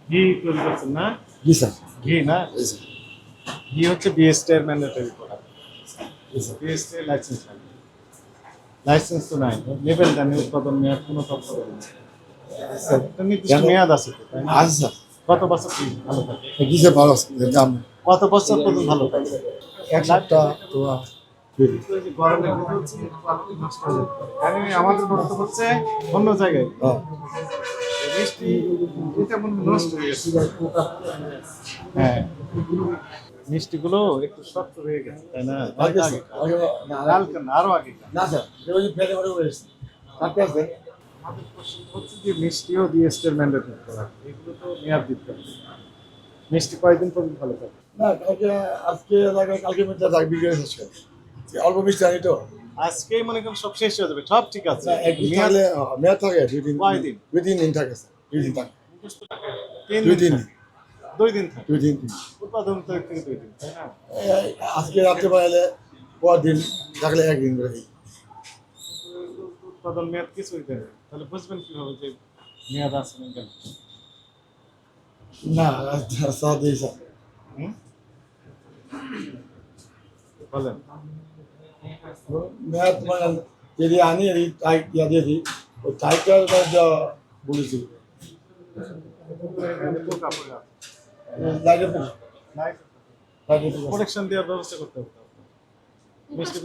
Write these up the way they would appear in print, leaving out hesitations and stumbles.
ঘি তৈরি করছেন না? জি স্যার। ঘি না? জি স্যার। ঘি হচ্ছে বিএসটি এর ম্যান্ডেটরি প্রোডাক্ট। জি স্যার। বিএসটি এর লাইসেন্স লাগবে। লাইসেন্স তো নাই। নেবেন কেন? উৎপাদন মেয়াদ কোনো তথ্য দেবেন না। স্যার একটা নির্দিষ্ট কেন? মেয়াদ আছে তো, তাই না? আছে স্যার। কত বছর কি ভালো থাকে? জি স্যার, ভালো আছে দাম। কত বছর পর্যন্ত ভালো থাকে? এক সপ্তাহ তো তৈরি। গরমের ভিতরে হচ্ছে quality নষ্ট হয়ে যেতে পারে। কারণ আমাদের বক্তব্য হচ্ছে অন্য জায়গায়। হ্যাঁ। মিষ্টি এটা মনে হয় নষ্ট হয়ে গেছে। হ্যাঁ, মিষ্টিগুলো একটু শক্ত হয়ে গেছে, তাই না? আগে আগে আগে না কালকে না, আরো আগে না স্যার, ওই যে ফেলে করে বলেছি থাকতে আছে। আমাদের প্রশ্ন হচ্ছে যে মিষ্টিও বিএসটি এর ম্যান্ডেটরি প্রোডাক্ট, এগুলো তো মেয়াদ দিতে হবে। মিষ্টি কয়দিন পর্যন্ত ভালো থাকে? না কালকে আজকে লাগে, কালকে মিটটা থাকবে বিকেলে শেষ করে। অল্প মিষ্টি আনি তো। আজকেই মনে করেন সব শেষ হয়ে যাবে, সব ঠিক আছে। না একদিন মেয়াদ থাকলে মেয়াদ থাকে 2 দিন। কয়দিন? 2-3 দিন থাকে স্যার। 2 দিন থাকে। 3 2 দিন দিন। থাকে। 2 দিন থাকে। 2 দিন। উৎপাদন তো থেকে 2 দিন, তাই না? আজকে রাত্রে পাইলে পর দিন থাকলে 1 দিন করে। কিন্তু উৎপাদন মেয়াদ কিছুই দেবে, তাহলে বুঝবেন কিভাবে যে মেয়াদ আছে না কেন? না স্যার দিই স্যার। হুম? বলেন। মেয়াদ মানে যদি আনি এই টাইট ইয়া দিয়ে দিই, ওই টাইটটার যা বলেছি পোকা পড়ে আছে। লাগে লাইট লাগে। প্রোটেকশন দেওয়ার ব্যবস্থা করতে হবে। মিষ্টি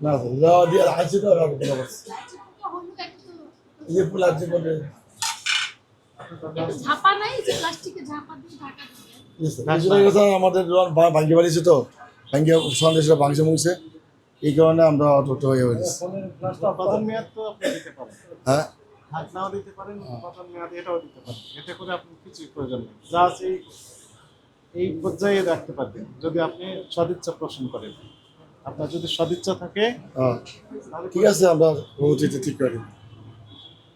না স্যার যা দিয়ে আছে তো রাখবো না বস। এই ফুল আছে বলে ঝাপা নাই যে প্লাস্টিকের ঝাপা দিয়ে ঢাকা দিবেন। স্যার আমাদের ভাঙ্গি বাড়িছে তো, ভাঙ্গি সন্দেশটা ভাঙছে মুখছে, এই কারণে আমরা অত হয়ে গেছি। উৎপাদন মেয়াদ তো আপনি দিতে পারেন। হ্যাঁ হাত নাও দিতে পারেন, উৎপাদন মেয়াদ এটাও দিতে পারেন। এতে করে আপনি কিছুই প্রয়োজন নেই, যা আছে এই পর্যায়ে রাখতে পারবেন যদি আপনি সদিচ্ছা পোষণ করেন। আপনার যদি সদিচ্ছা থাকে হ্যাঁ তাহলে ঠিক আছে, আমরা ভবিষ্যতে ঠিক করি।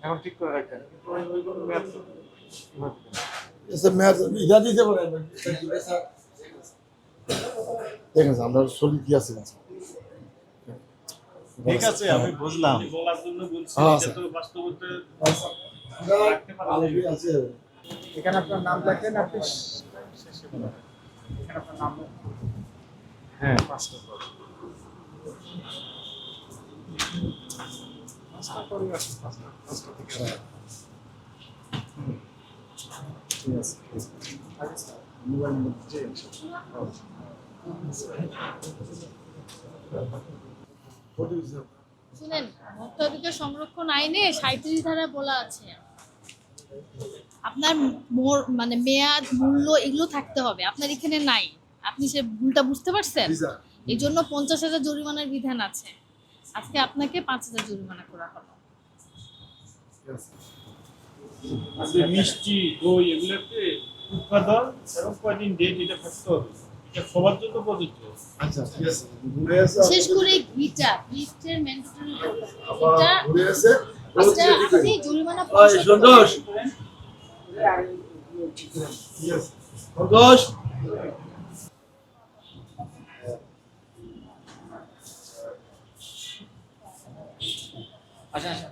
এখন ঠিক করে রাখেন, কিন্তু ওইগুলো মেয়াদ কিভাবে দিবেন? স্যার মেয়াদ ইয়া দিতে পারেন দেখেন স্যার, আমরা শরীর কি আছে ঠিক আছে, আমি বুঝলাম। হ্যাঁ স্যার আছে। এখানে আপনার নাম থাকলেন, আপনি শেষে বলেন। এখানে আপনার নাম, হ্যাঁ 5টা করে। 5টা করে আসুন, 5টা থেকে আসুন। হুম, ঠিক আছে। আগে স্যার, মোবাইল নম্বর দিয়ে শুনেন, ভোক্তাধিকার সংরক্ষণ আইনে 37 ধারায় বলা আছে আপনার মানে মেয়াদ, মূল্য এগুলো থাকতে হবে। আপনার এখানে নাই, আপনি সে ভুলটা বুঝতে পারছেন। এই জন্য 50,000 জরিমানার বিধান আছে। আজকে আপনাকে 5,000 জরিমানা করা হলো। মিষ্টি দই এগুলোতে উৎপাদন এবং কয়দিন ডেট এটা থাকতে হবে, এটা সবার জন্য প্রযোজ্য। আচ্ছা ঠিক আছে। বিশেষ করে ঘিটা, ঘিটের ম্যান্ডেটরি আবার এটা ঘুরে এসে আচ্ছা, আপনি জরিমানা ওই পরিশোধ সন্তোষ সন্তোষ আচ্ছা আচ্ছা